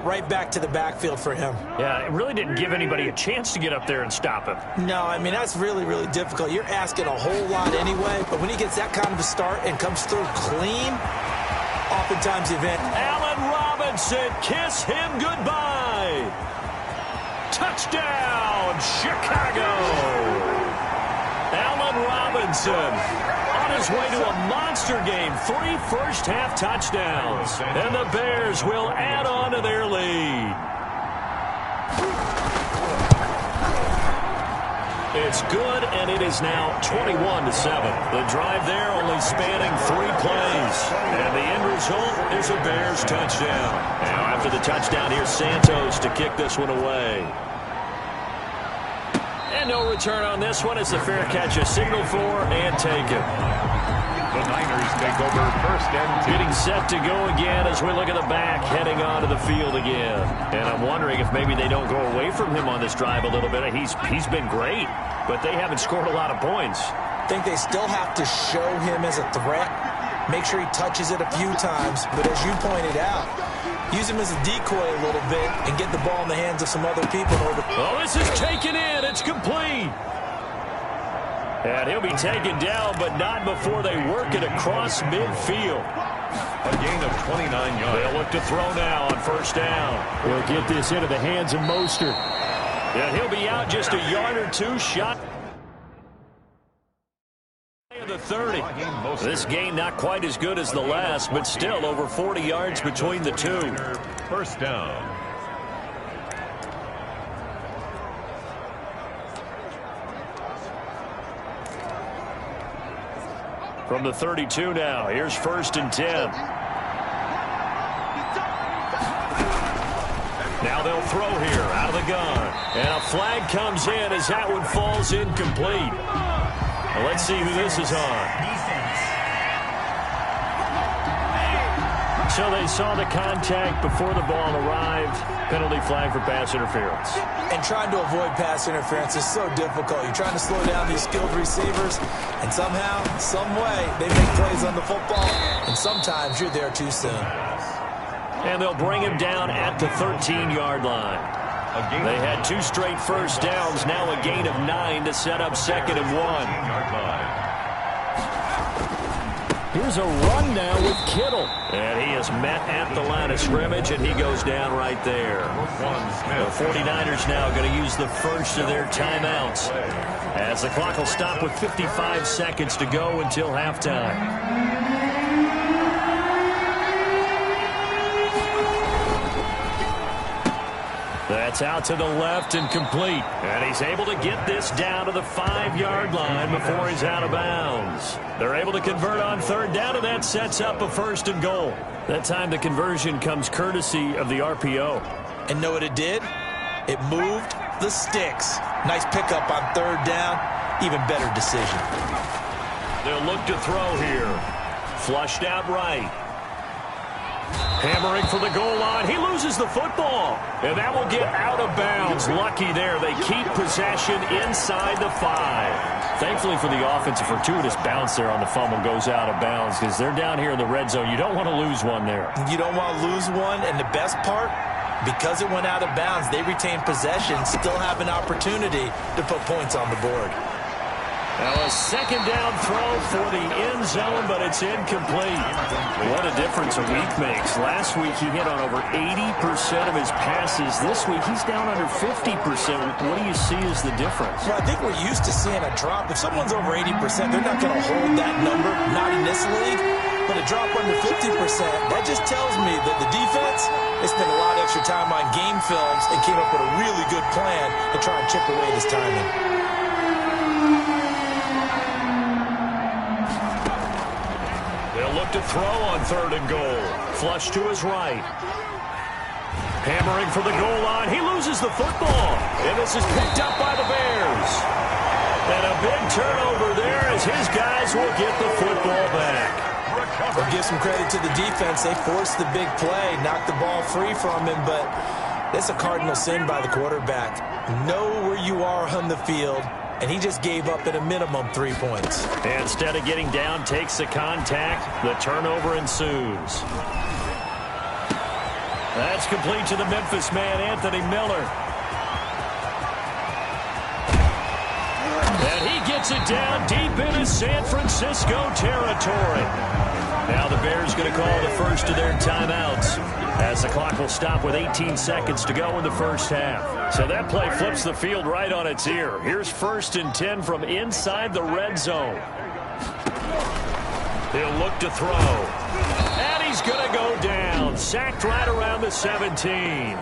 right back to the backfield for him. Yeah, it really didn't give anybody a chance to get up there and stop him. No, I mean, that's really, really difficult. You're asking a whole lot anyway, but when he gets that kind of a start and comes through clean, oftentimes the event. Allen Robinson, kiss him goodbye. Touchdown, Chicago. Allen Robinson on his way to a monster game. 3 first-half touchdowns. And the Bears will add on to their lead. It's good, and it is now 21-7. The drive there only spanning 3 plays. And the end result is a Bears touchdown. Now after the touchdown, here's Santos to kick this one away. And no return on this one. It's a fair catch, a signal for, and taken. The Niners take over first and 2. Getting set to go again as we look at the back, heading onto the field again. And I'm wondering if maybe they don't go away from him on this drive a little bit. He's been great, but they haven't scored a lot of points. I think they still have to show him as a threat. Make sure he touches it a few times. But as you pointed out, use him as a decoy a little bit and get the ball in the hands of some other people. Oh, this is taken in. It's complete. And he'll be taken down, but not before they work it across midfield. A gain of 29 yards. They'll look to throw now on first down. He'll get this into the hands of Mostert. And he'll be out just a yard or two shot. The 30. This game not quite as good as the last, but still over 40 yards between the two. First down. From the 32 now, here's first and 10. Now they'll throw here out of the gun. And a flag comes in as that one falls incomplete. Well, let's see who this is on. So they saw the contact before the ball arrived. Penalty flag for pass interference. And trying to avoid pass interference is so difficult. You're trying to slow down these skilled receivers, and somehow, some way, they make plays on the football, and sometimes you're there too soon. And they'll bring him down at the 13-yard line. They had 2 straight first downs, now a gain of 9 to set up 2nd and 1. Here's a run now with Kittle. And he is met at the line of scrimmage, and he goes down right there. The 49ers now going to use the first of their timeouts, as the clock will stop with 55 seconds to go until halftime. That's out to the left and complete. And he's able to get this down to the 5-yard line before he's out of bounds. They're able to convert on 3rd down, and that sets up a 1st and goal. That time the conversion comes courtesy of the RPO. And know what it did? It moved the sticks. Nice pickup on 3rd down. Even better decision. They'll look to throw here. Flushed out right. Hammering for the goal line. He loses the football. And that will get out of bounds. Lucky there. They keep possession inside the 5. Thankfully for the offense, a fortuitous bounce there on the fumble goes out of bounds because they're down here in the red zone. You don't want to lose one there. You don't want to lose one. And the best part, because it went out of bounds, they retain possession, still have an opportunity to put points on the board. Now a 2nd down throw for the end zone, but it's incomplete. What a difference a week makes. Last week he hit on over 80% of his passes. This week he's down under 50%. What do you see as the difference? Well, I think we're used to seeing a drop. If someone's over 80%, they're not going to hold that number, not in this league. But a drop under 50%, that just tells me that the defense, they spent a lot of extra time on game films and came up with a really good plan to try and chip away this timing. Look to throw on 3rd and goal. Flush to his right. Hammering for the goal line. He loses the football. And this is picked up by the Bears. And a big turnover there as his guys will get the football back. We'll give some credit to the defense. They forced the big play, knocked the ball free from him, but that's a cardinal sin by the quarterback. Know where you are on the field. And he just gave up at a minimum 3 points. And instead of getting down, takes the contact. The turnover ensues. That's complete to the Memphis man, Anthony Miller. And he gets it down deep into San Francisco territory. Now the Bears going to call the first of their timeouts, as the clock will stop with 18 seconds to go in the first half. So that play flips the field right on its ear. Here's 1st and 10 from inside the red zone. He'll look to throw. And he's going to go down. Sacked right around the 17.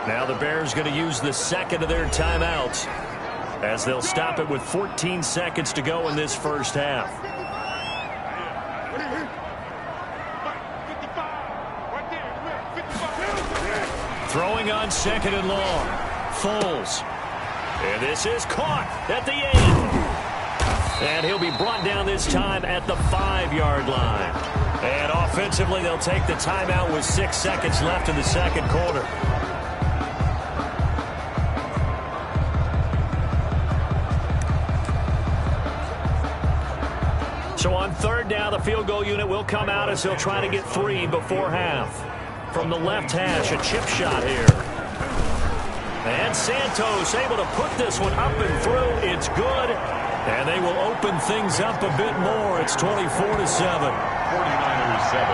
Now the Bears going to use the second of their timeouts, as they'll stop it with 14 seconds to go in this first half. Throwing on 2nd and long. Foles. And this is caught at the end. And he'll be brought down this time at the 5-yard line. And offensively, they'll take the timeout with 6 seconds left in the second quarter. So on 3rd down, the field goal unit will come out as he'll try to get 3 before half. From the left hash, a chip shot here. And Santos able to put this one up and through. It's good. And they will open things up a bit more. It's 24-7. 49ers 7.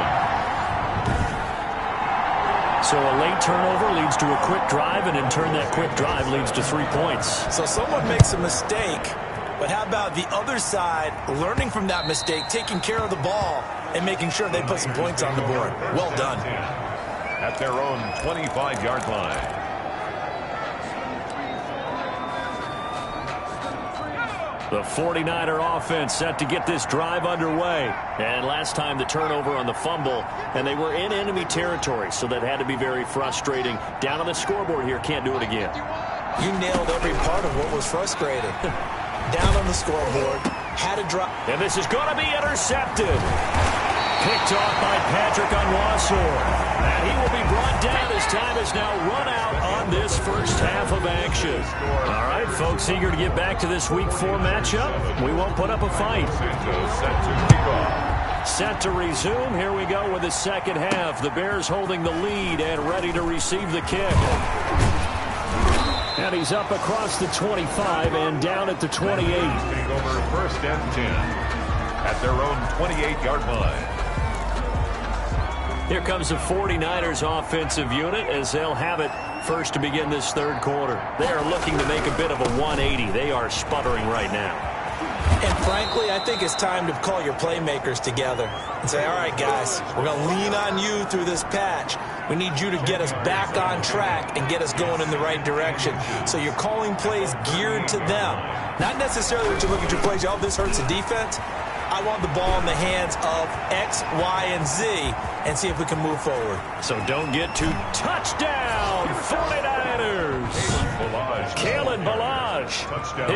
So a late turnover leads to a quick drive, and in turn that quick drive leads to 3 points. So someone makes a mistake, but how about the other side learning from that mistake, taking care of the ball, and making sure they put some points on the board? Well done. At their own 25-yard line. The 49er offense set to get this drive underway. And last time the turnover on the fumble, and they were in enemy territory, so that had to be very frustrating. Down on the scoreboard here, can't do it again. You nailed every part of what was frustrating. Down on the scoreboard, had a drop. And this is going to be intercepted. Picked off by Patrick Onwuasor. And he will be brought down as time is now run out on this first half of action. All right, folks, eager to get back to this Week 4 matchup. We won't put up a fight. Set to resume. Here we go with the second half. The Bears holding the lead and ready to receive the kick. And he's up across the 25 and down at the 28. Take over 1st and 10 at their own 28-yard line. Here comes the 49ers offensive unit as they'll have it first to begin this third quarter. They are looking to make a bit of a 180. They are sputtering right now. And frankly, I think it's time to call your playmakers together and say, all right, guys, we're going to lean on you through this patch. We need you to get us back on track and get us going in the right direction. So you're calling plays geared to them. Not necessarily what you look at your plays, oh, this hurts the defense. I want the ball in the hands of X, Y, and Z and see if we can move forward. So don't get too touchdown, 49ers. Kalen Ballage,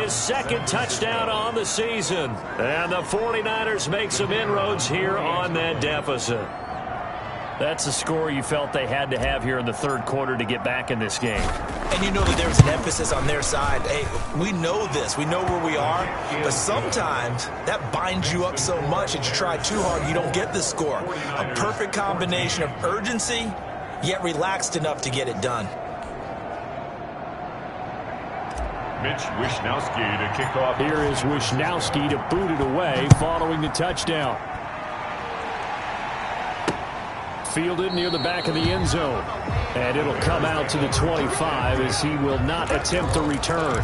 his second touchdown on the season. And the 49ers make some inroads here on that deficit. That's the score you felt they had to have here in the third quarter to get back in this game. And you know that there was an emphasis on their side. Hey, we know this. We know where we are. But sometimes that binds you up so much that you try too hard, you don't get the score. A perfect combination of urgency, yet relaxed enough to get it done. Mitch Wishnowsky to kick off. Here is Wishnowsky to boot it away following the touchdown. Fielded near the back of the end zone. And it'll come out to the 25 as he will not attempt the return.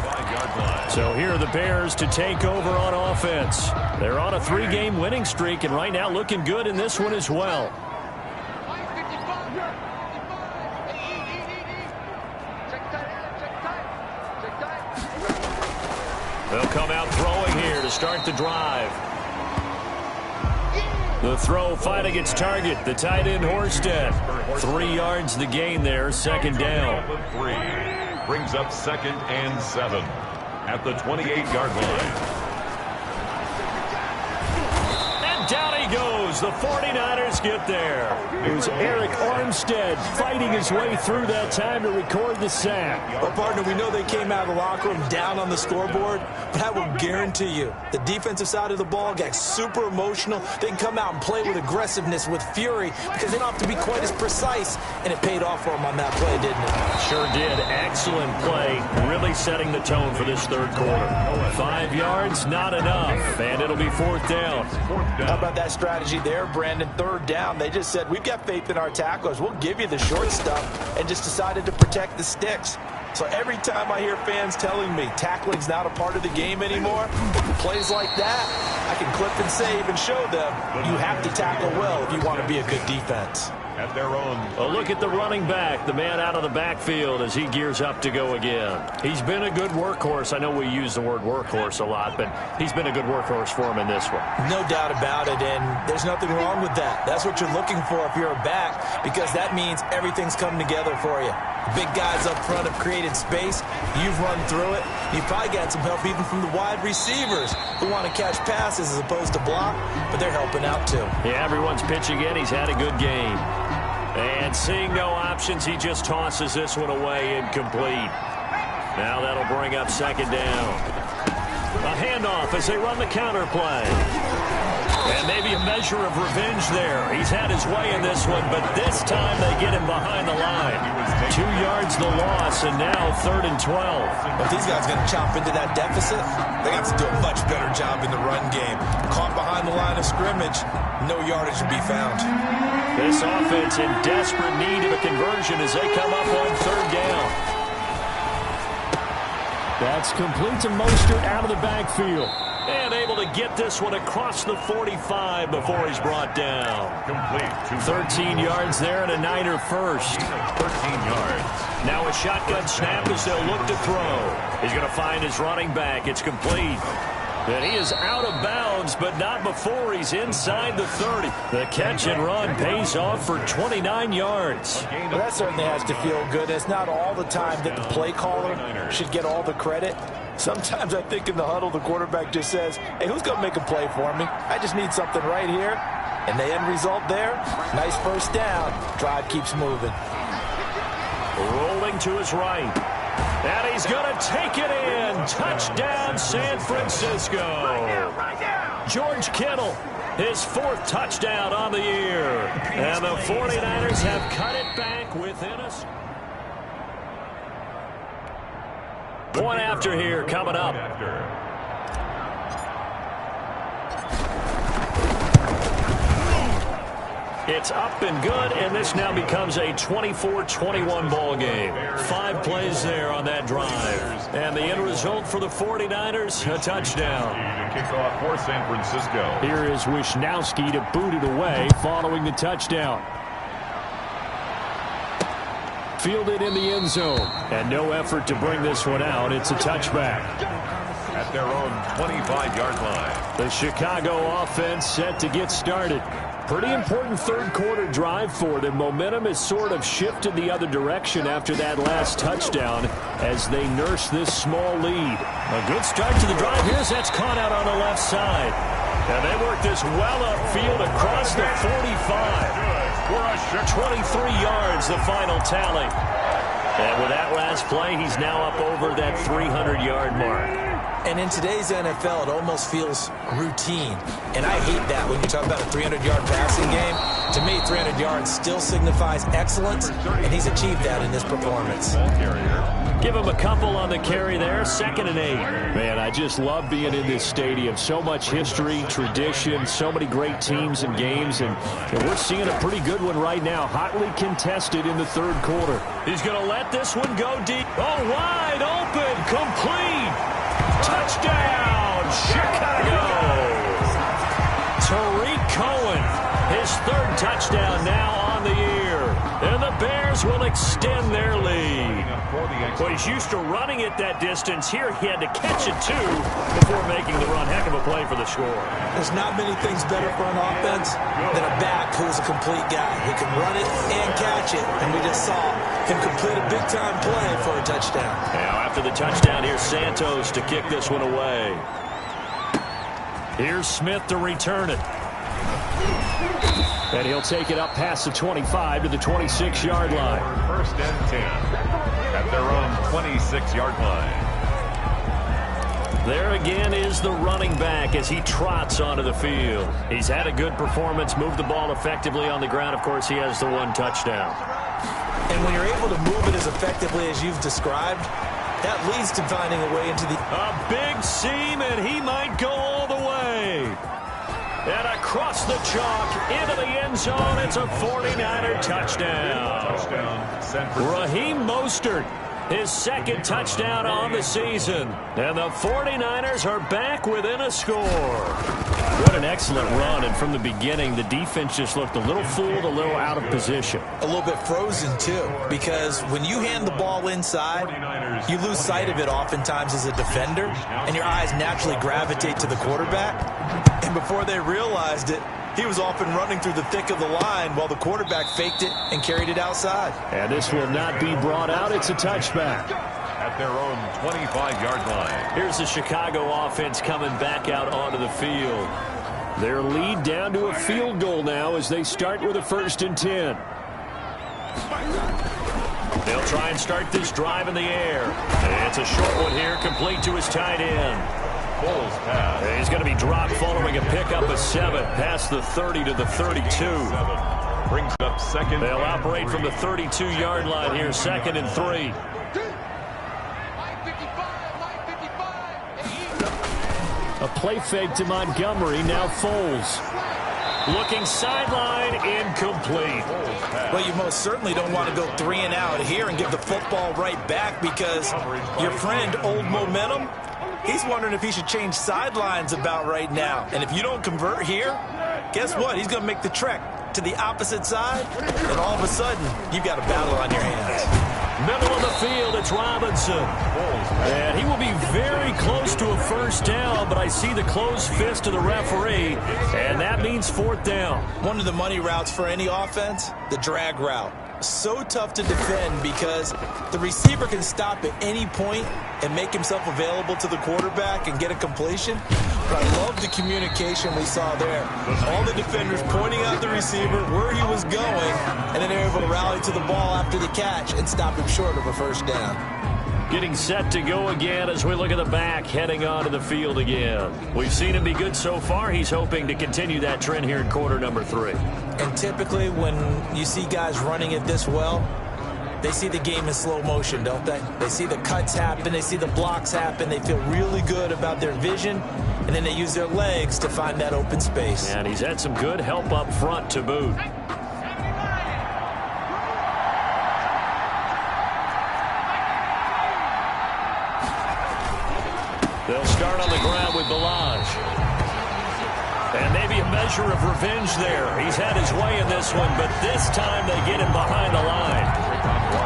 So here are the Bears to take over on offense. They're on a 3-game winning streak and right now looking good in this one as well. They'll come out throwing here to start the drive. The throw fighting its target, the tight end Horsted. 3 yards the gain there, second down. Brings up 2nd and 7 at the 28-yard line. And down he goes as the 49ers get there. It was Eric Armstead fighting his way through that time to record the sack. Well, partner, we know they came out of the locker room down on the scoreboard, but I will guarantee you the defensive side of the ball got super emotional. They can come out and play with aggressiveness, with fury, because they don't have to be quite as precise, and it paid off for them on that play, didn't it? Sure did. Excellent play, really setting the tone for this third quarter. 5 yards, not enough, and it'll be 4th down. How about that strategy there, Brandon? 3rd down. They just said, we've got faith in our tacklers. We'll give you the short stuff, and just decided to protect the sticks. So every time I hear fans telling me tackling's not a part of the game anymore, plays like that, I can clip and save and show them you have to tackle well if you want to be a good defense. At their own. A look at the running back, the man out of the backfield as he gears up to go again. He's been a good workhorse. I know we use the word workhorse a lot, but he's been a good workhorse for him in this one. No doubt about it, and there's nothing wrong with that. That's what you're looking for if you're a back, because that means everything's coming together for you. Big guys up front have created space. You've run through it. You've probably got some help even from the wide receivers who want to catch passes as opposed to block, but they're helping out too. Yeah, everyone's pitching in. He's had a good game. And seeing no options, he just tosses this one away incomplete. Now that'll bring up 2nd down. A handoff as they run the counter play. And maybe a measure of revenge there. He's had his way in this one, but this time they get him behind the line. 2 yards the loss, and now 3rd and 12. Well, if these guys are going to chop into that deficit, they have to do a much better job in the run game. Caught behind the line of scrimmage, no yardage to be found. This offense in desperate need of a conversion as they come up on 3rd down. That's complete to Mostert out of the backfield. And able to get this one across the 45 before he's brought down. Complete. 13 yards there and a Niner first. 13 yards. Now a shotgun snap as they'll look to throw. He's going to find his running back. It's complete. And he is out of bounds, but not before he's inside the 30. The catch and run pays off for 29 yards. Well, that certainly has to feel good. It's not all the time that the play caller should get all the credit. Sometimes I think in the huddle, the quarterback just says, hey, who's going to make a play for me? I just need something right here. And the end result there, nice 1st down. Drive keeps moving. Rolling to his right. And he's going to take it in. Touchdown, San Francisco. George Kittle, his 4th touchdown on the year. And the 49ers have cut it back within us. Point after here coming up. It's up and good, and this now becomes a 24-21 ball game. 5 plays there on that drive. And the end result for the 49ers, a touchdown. Kickoff for San Francisco. Here is Wisnowski to boot it away following the touchdown. Fielded in the end zone. And no effort to bring this one out. It's a touchback. At their own 25-yard line. The Chicago offense set to get started. Pretty important 3rd quarter drive for them. Momentum has sort of shifted the other direction after that last touchdown as they nurse this small lead. A good start to the drive. Here's that's caught out on the left side. And they work this well upfield across the 45. 23 yards, the final tally. And with that last play, he's now up over that 300-yard mark. And in today's NFL, it almost feels routine. And I hate that when you talk about a 300-yard passing game. To me, 300 yards still signifies excellence, and he's achieved that in this performance. Give him a couple on the carry there, 2nd and 8. Man, I just love being in this stadium. So much history, tradition, so many great teams and games, and we're seeing a pretty good one right now, hotly contested in the 3rd quarter. He's going to let this one go deep. Oh, wide open, complete. Touchdown, Chicago. Tariq Cohen, his 3rd touchdown now on the year. And the Bears will extend their lead. Well, he's used to running it that distance. Here he had to catch it, too, before making the run. Heck of a play for the score. There's not many things better for an offense than a back who's a complete guy who can run it and catch it. And we just saw him complete a big-time play for a touchdown. Now, after the touchdown, here's Santos to kick this one away. Here's Smith to return it. And he'll take it up past the 25 to the 26-yard line. First and 10 at their own 26-yard line. There again is the running back as he trots onto the field. He's had a good performance, moved the ball effectively on the ground. Of course, he has the one touchdown. And when you're able to move it as effectively as you've described, that leads to finding a way into the... A big seam, and he might go all the way. And across the chalk, into the end zone, it's a 49er touchdown. Raheem Mostert, his second touchdown on the season. And the 49ers are back within a score. What an excellent run, and from the beginning, the defense just looked a little fooled, a little out of position. A little bit frozen, too, because when you hand the ball inside, you lose sight of it oftentimes as a defender, and your eyes naturally gravitate to the quarterback. And before they realized it, he was off and running through the thick of the line while the quarterback faked it and carried it outside. And this will not be brought out. It's a touchback. At their own 25-yard line. Here's the Chicago offense coming back out onto the field. Their lead down to a field goal now as they start with a 1st and 10. They'll try and start this drive in the air. And it's a short one here, complete to his tight end. Foles pass. He's going to be dropped following a pickup of 7 past the 30 to the 32. Brings up second. They'll operate from the 32-yard line here, 2nd and 3. A play fake to Montgomery, now Foles. Looking sideline, incomplete. Well, you most certainly don't want to go 3 and out here and give the football right back because your friend, Old Momentum, he's wondering if he should change sidelines about right now. And if you don't convert here, guess what? He's going to make the trek to the opposite side, and all of a sudden, you've got a battle on your hands. Middle of the field, it's Robinson. And he will be very close to a 1st down, but I see the closed fist of the referee, and that means 4th down. One of the money routes for any offense, the drag route. So tough to defend because the receiver can stop at any point and make himself available to the quarterback and get a completion. But I love the communication we saw there. All the defenders pointing out the receiver, where he was going, and then they're able to rally to the ball after the catch and stop him short of a 1st down. Getting set to go again as we look at the back, heading onto the field again. We've seen him be good so far. He's hoping to continue that trend here in quarter number 3. And typically when you see guys running it this well, they see the game in slow motion, don't they? They see the cuts happen, they see the blocks happen, they feel really good about their vision, and then they use their legs to find that open space. And he's had some good help up front to boot. They'll start on the ground with Balaj. And maybe a measure of revenge there. He's had his way in this one, but this time they get him behind the line.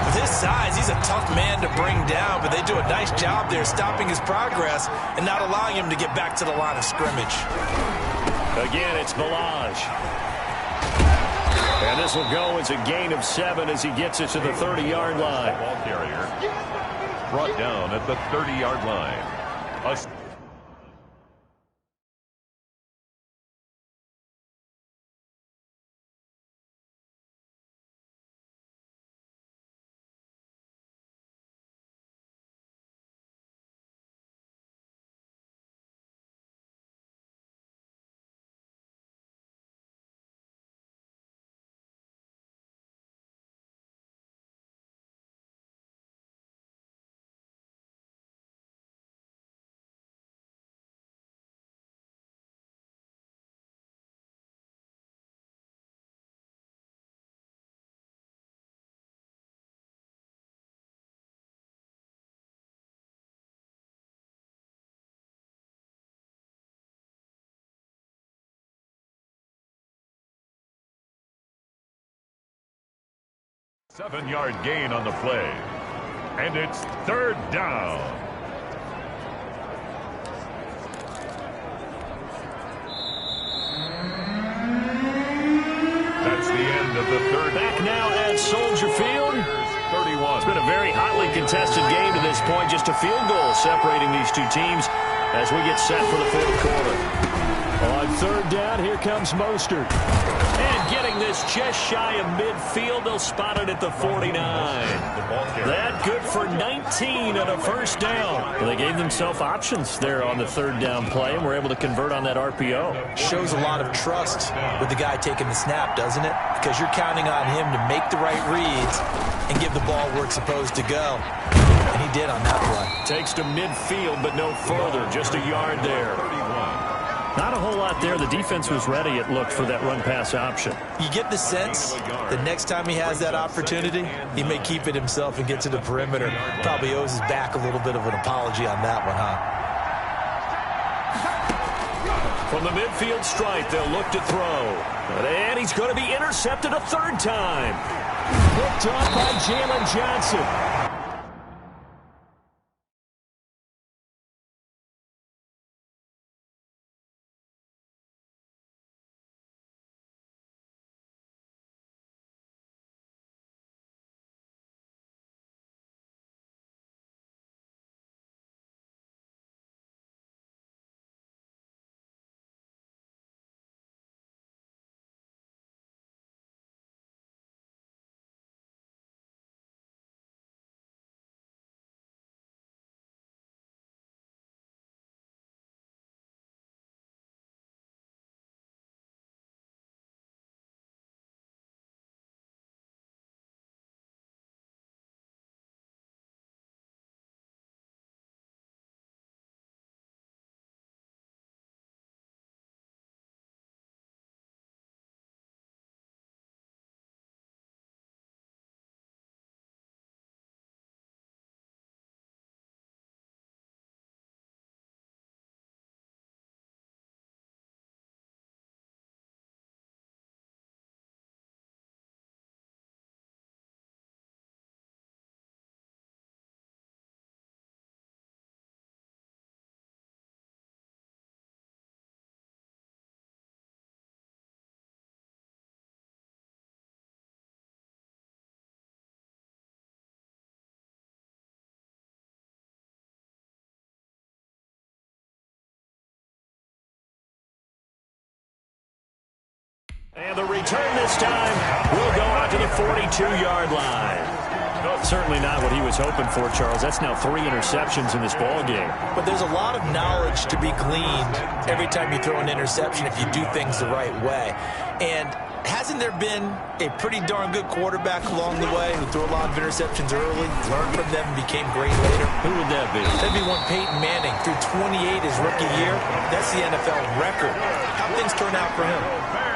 With his size, he's a tough man to bring down, but they do a nice job there stopping his progress and not allowing him to get back to the line of scrimmage. Again, it's Balaj. And this will go as a gain of 7 as he gets it to the 30-yard line. Ball carrier brought down at the 30-yard line. Seven-yard gain on the play. And it's 3rd down. That's the end of the 3rd. Back now at Soldier Field. 31. It's been a very hotly contested game to this point. Just a field goal separating these two teams as we get set for the 4th quarter. On third down, here comes Mostert. And getting this just shy of midfield, they'll spot it at the 49. That good for 19 and a first down. Well, they gave themselves options there on the third down play, and were able to convert on that RPO. Shows a lot of trust with the guy taking the snap, doesn't it? Because you're counting on him to make the right reads and give the ball where it's supposed to go. And he did on that play. Takes to midfield, but no further. Just a yard there. Not a whole lot there. The defense was ready, it looked, for that run-pass option. You get the sense the next time he has that opportunity, he may keep it himself and get to the perimeter. Probably owes his back a little bit of an apology on that one, huh? From the midfield stripe, they'll look to throw. And he's going to be intercepted a third time. Picked off by Jalen Johnson. And the return this time will go out to the 42-yard line. Certainly not what he was hoping for, Charles. That's now 3 interceptions in this ball game. But there's a lot of knowledge to be gleaned every time you throw an interception if you do things the right way. And hasn't there been a pretty darn good quarterback along the way who threw a lot of interceptions early, learned from them, and became great later? Who would that be? That'd be one Peyton Manning. Threw 28 his rookie year. That's the NFL record. How things turn out for him?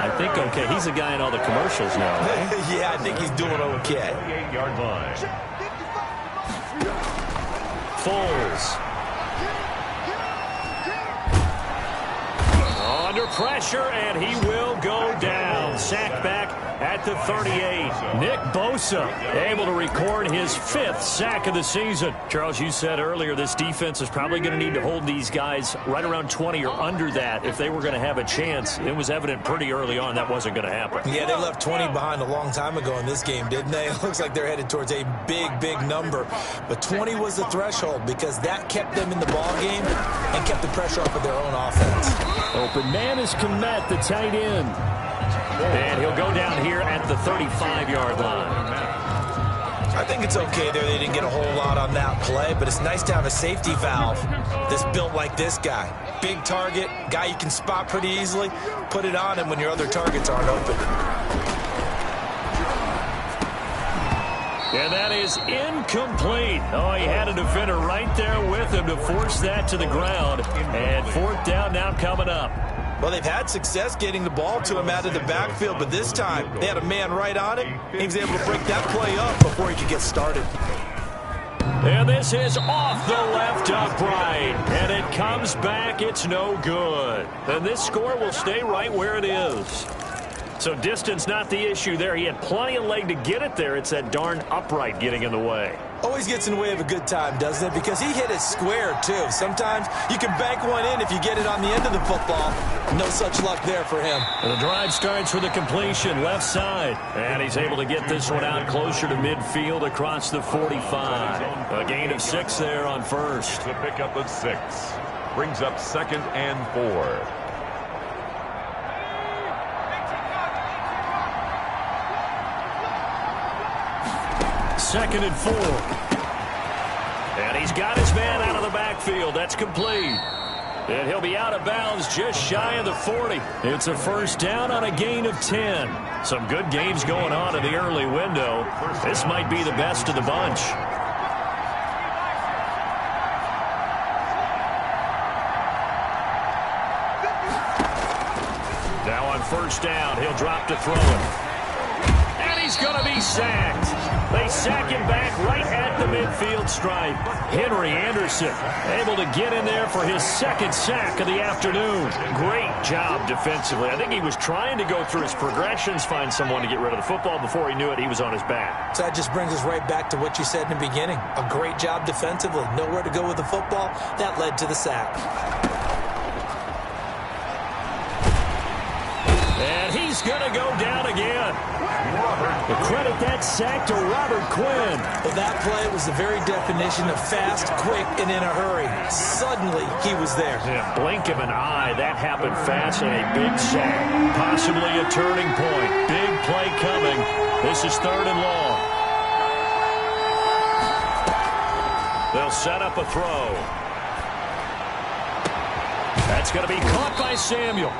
I think okay. He's a guy in all the commercials now, right? Yeah, I think he's doing okay. 8-yard line. Foles. Under pressure, and he will go down. Sacked back at the 38. Nick Bosa able to record his 5th sack of the season. Charles, you said earlier this defense is probably going to need to hold these guys right around 20 or under that if they were going to have a chance. It was evident pretty early on that wasn't going to happen. Yeah, they left 20 behind a long time ago in this game, didn't they? It looks like they're headed towards a big, big number. But 20 was the threshold because that kept them in the ball game and kept the pressure off of their own offense. Open man is Komet, the tight end. And he'll go down here at the 35-yard line. I think it's okay there. They didn't get a whole lot on that play, but it's nice to have a safety valve that's built like this guy. Big target, guy you can spot pretty easily. Put it on him when your other targets aren't open. And that is incomplete. Oh, he had a defender right there with him to force that to the ground. And 4th down now coming up. Well, they've had success getting the ball to him out of the backfield, but this time they had a man right on him. He was able to break that play up before he could get started. And this is off the left upright. And it comes back. It's no good. And this score will stay right where it is. So distance not the issue there. He had plenty of leg to get it there. It's that darn upright getting in the way. Always gets in the way of a good time, doesn't it? Because he hit it square, too. Sometimes you can bank one in if you get it on the end of the football. No such luck there for him. And the drive starts with a completion left side. And he's able to get this one out closer to midfield across the 45. A gain of 6 there on first. To pick up the 6. Brings up 2nd and 4. 2nd and 4. And he's got his man out of the backfield. That's complete. And he'll be out of bounds just shy of the 40. It's a first down on a gain of 10. Some good games going on in the early window. This might be the best of the bunch. Now on first down, he'll drop to throw it. And he's going to be sacked. They sack him back right at the midfield stripe. Henry Anderson able to get in there for his 2nd sack of the afternoon. Great job defensively. I think he was trying to go through his progressions, find someone to get rid of the football. Before he knew it, he was on his back. So that just brings us right back to what you said in the beginning. A great job defensively. Nowhere to go with the football. That led to the sack. And he's going to go down again. Credit that sack to Robert Quinn. Well, that play was the very definition of fast, quick, and in a hurry. Suddenly, he was there. Yeah, blink of an eye, that happened fast and a big sack. Possibly a turning point. Big play coming. This is 3rd and long. They'll set up a throw. That's going to be caught by Samuel.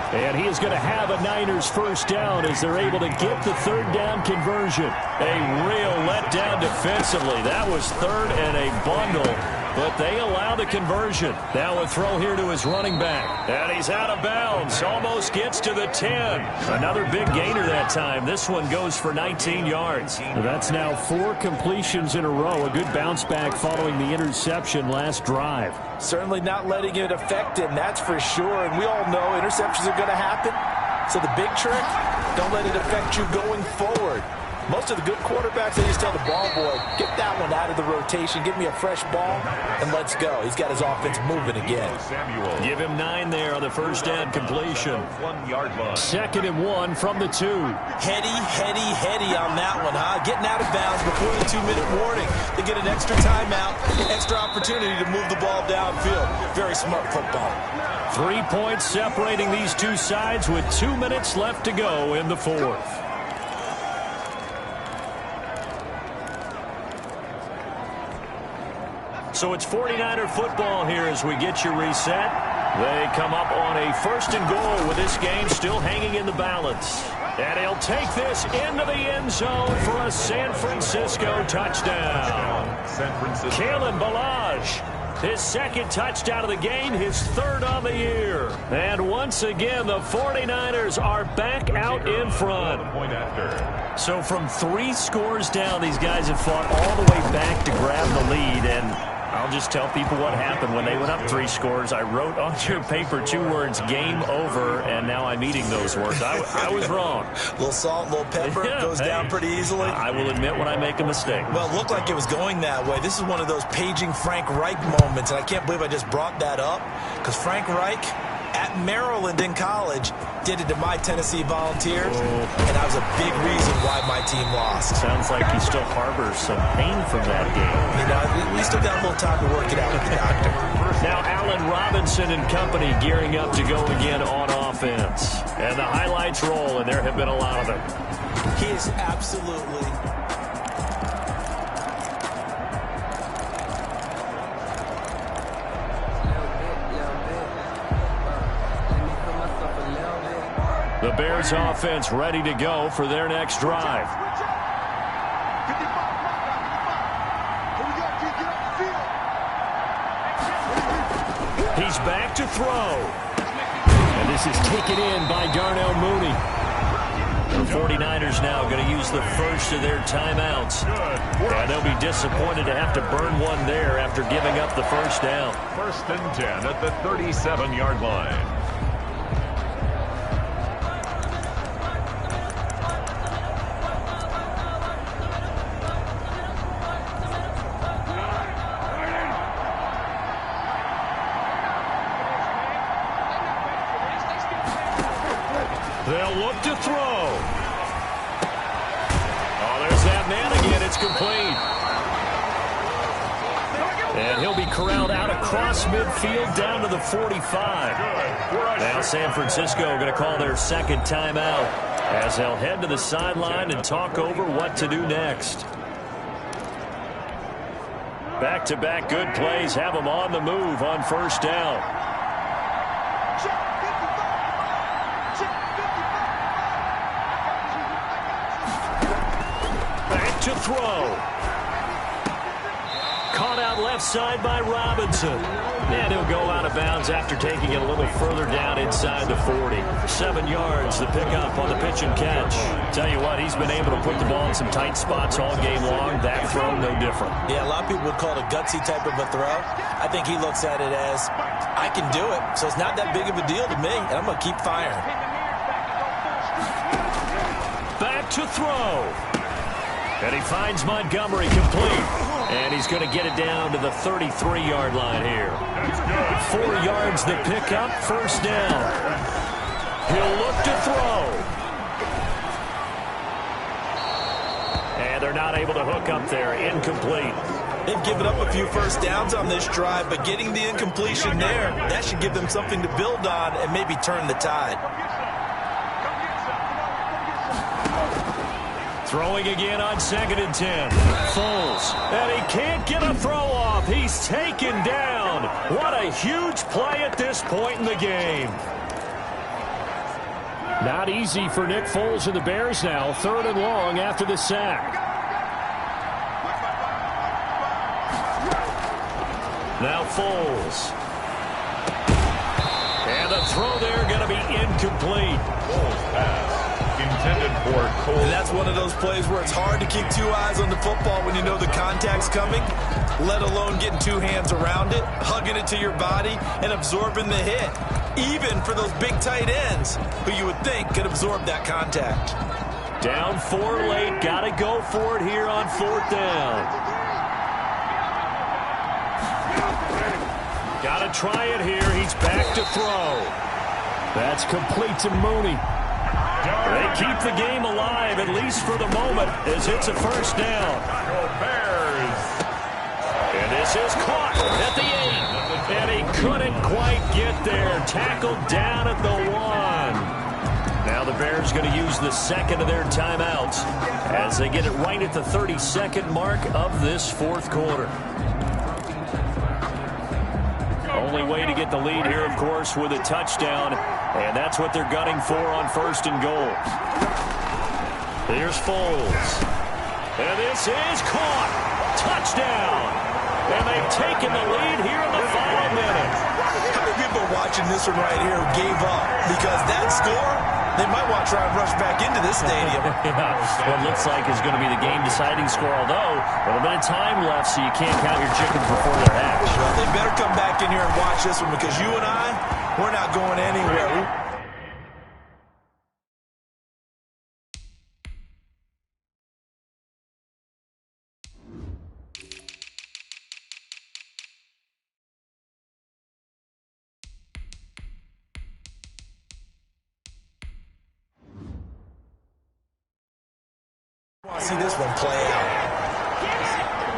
And he is going to have a Niners first down as they're able to get the 3rd down conversion. A real letdown defensively. That was 3rd and a bundle, but they allow the conversion. Now a throw here to his running back. And he's out of bounds. Almost gets to the 10. Another big gainer that time. This one goes for 19 yards. That's now 4 completions in a row. A good bounce back following the interception last drive. Certainly not letting it affect him, that's for sure. And we all know interceptions are going to happen. So the big trick, don't let it affect you going forward. Most of the good quarterbacks, they just tell the ball boy, get that one out of the rotation, give me a fresh ball, and let's go. He's got his offense moving again. Give him 9 there on the first down completion. 2nd and 1 from the 2. Heady on that one, huh? Getting out of bounds before the 2-minute warning. They get an extra timeout, extra opportunity to move the ball downfield. Very smart football. 3 points separating these two sides with 2 minutes left to go in the 4th. So it's 49er football here as we get you reset. They come up on a 1st and goal with this game still hanging in the balance. And he'll take this into the end zone for a San Francisco touchdown. Kalen Ballage, his 2nd touchdown of the game, his 3rd on the year. And once again, the 49ers are back out in front. So from 3 scores down, these guys have fought all the way back to grab the lead. And I'll just tell people what happened when they went up 3 scores. I wrote on your paper 2 words, game over, and now I'm eating those words. I was wrong. A little salt, a little pepper, goes down pretty easily. I will admit when I make a mistake. Well, it looked like it was going that way. This is one of those paging Frank Reich moments, and I can't believe I just brought that up, because Frank Reich at Maryland in college did it to my Tennessee Volunteers, and that was a big reason why my team lost. Sounds like he still harbors some pain from that game. You know, we still got a little time to work it out with the doctor. Now Allen Robinson and company gearing up to go again on offense. And the highlights roll, and there have been a lot of them. He is absolutely... The Bears offense ready to go for their next drive. He's back to throw. And this is taken in by Darnell Mooney. The 49ers now going to use the first of their timeouts. And they'll be disappointed to have to burn one there after giving up the first down. 1st and 10 at the 37-yard line. They'll look to throw. Oh, there's that man again. It's complete. And he'll be corralled out across midfield down to the 45. Now San Francisco going to call their 2nd timeout as they'll head to the sideline and talk over what to do next. Back-to-back good plays have them on the move on first down. Back to throw. Caught out left side by Robinson. And he'll go out of bounds after taking it a little further down inside the 40. 7 yards, the pickup on the pitch and catch. Tell you what, he's been able to put the ball in some tight spots all game long. That throw, no different. Yeah, a lot of people would call it a gutsy type of a throw. I think he looks at it as, I can do it, so it's not that big of a deal to me, and I'm going to keep firing. Back to throw. And he finds Montgomery complete. And he's going to get it down to the 33-yard line here. 4 yards the pickup, first down. He'll look to throw. And they're not able to hook up there. Incomplete. They've given up a few first downs on this drive, but getting the incompletion there, that should give them something to build on and maybe turn the tide. Throwing again on 2nd and 10. Foles. And he can't get a throw off. He's taken down. What a huge play at this point in the game. Not easy for Nick Foles and the Bears now. 3rd and long after the sack. Now Foles. And the throw there going to be incomplete. Foles pass. Intended for Cole. And that's one of those plays where it's hard to keep 2 eyes on the football when you know the contact's coming, let alone getting 2 hands around it, hugging it to your body, and absorbing the hit, even for those big tight ends who you would think could absorb that contact. Down 4 late. Got to go for it here on 4th down. Got to try it here. He's back to throw. That's complete to Mooney. They keep the game alive, at least for the moment, as it's a first down. Bears. And this is caught at the 8. And he couldn't quite get there. Tackled down at the 1. Now the Bears going to use the second of their timeouts as they get it right at the 32nd mark of this 4th quarter. Only way to get the lead here, of course, with a touchdown. And that's what they're gunning for on 1st and goal. Here's Foles. And this is caught. Touchdown. And they've taken the lead here in the final minute. How many people watching this one right here gave up? Because that score, they might want to try and rush back into this stadium. Yeah, what looks like is going to be the game-deciding score, although a little bit of time left, so you can't count your chickens before they're hatched. Well, they better come back in here and watch this one, because you and I, we're not going anywhere. I want to see this one play out.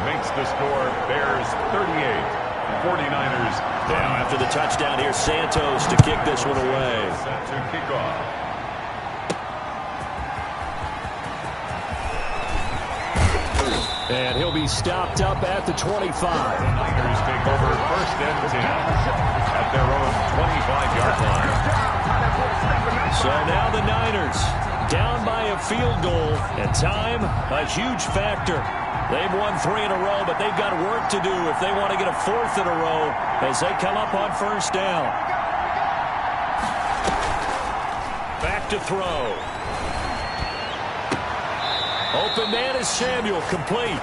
Makes the score Bears 38. 49ers Now after the touchdown, here's Santos to kick this one away. set to kick off. And he'll be stopped up at the 25. Niners take over 1st and 10 at their own 25-yard line. So now the Niners down by a field goal, and time a huge factor. They've won 3 in a row, but they've got work to do if they want to get a 4th in a row as they come up on 1st down. Back to throw. Open man is Samuel, complete.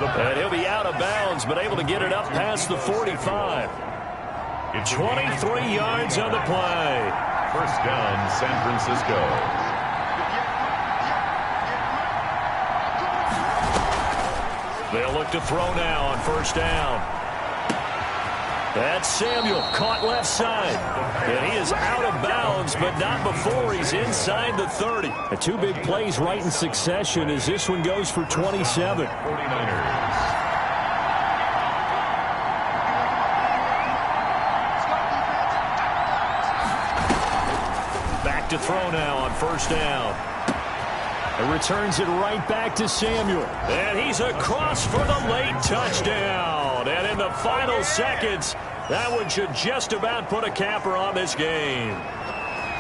And he'll be out of bounds, but able to get it up past the 45. 23 yards on the play. 1st down, San Francisco. They'll look to throw now on 1st down. That's Samuel, caught left side. And he is out of bounds, but not before he's inside the 30. 2 big plays right in succession as this one goes for 27. 49ers. Back to throw now on 1st down. It returns it right back to Samuel. And he's across for the late touchdown. And in the final seconds, that one should just about put a capper on this game.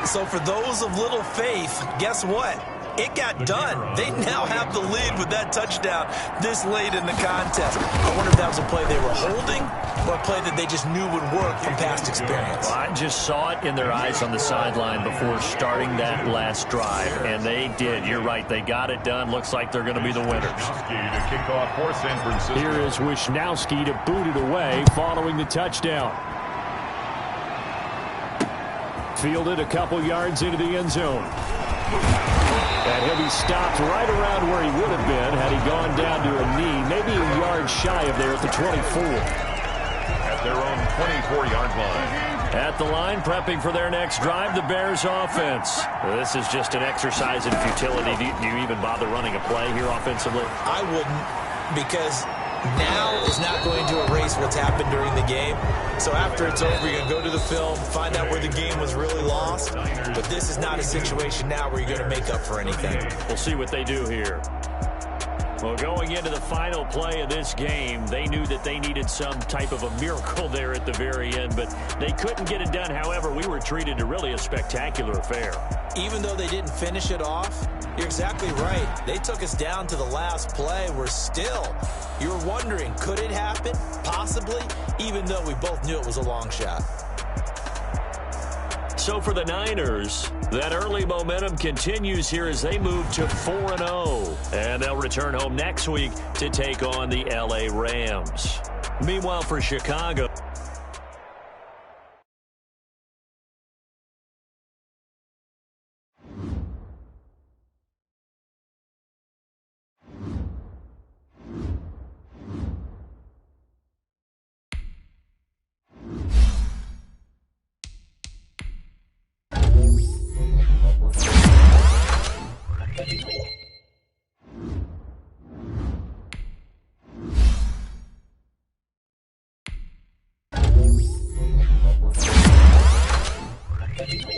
So for those of little faith, guess what? It got done. They now have the lead with that touchdown this late in the contest. I wonder if that was a play they were holding or a play that they just knew would work from past experience. Well, I just saw it in their eyes on the sideline before starting that last drive, and they did. You're right. They got it done. Looks like they're going to be the winners. To kick off for San Francisco. Here is Wisnowski to boot it away following the touchdown. Fielded a couple yards into the end zone. And he'll be stopped right around where he would have been had he gone down to a knee, maybe a yard shy of there at the 24. At their own 24-yard line. At the line, prepping for their next drive, the Bears offense. This is just an exercise in futility. Do you even bother running a play here offensively? I wouldn't, because now is not going to erase what's happened during the game. So after it's over, you're going to go to the film, find out where the game was really lost. But this is not a situation now where you're going to make up for anything. We'll see what they do here. Well, going into the final play of this game, they knew that they needed some type of a miracle there at the very end, but they couldn't get it done. However, we were treated to really a spectacular affair. Even though they didn't finish it off, you're exactly right. They took us down to the last play. You're wondering, could it happen? Possibly, even though we both knew it was a long shot. So for the Niners, that early momentum continues here as they move to 4-0. And they'll return home next week to take on the LA Rams. Meanwhile, for Chicago, Thank you.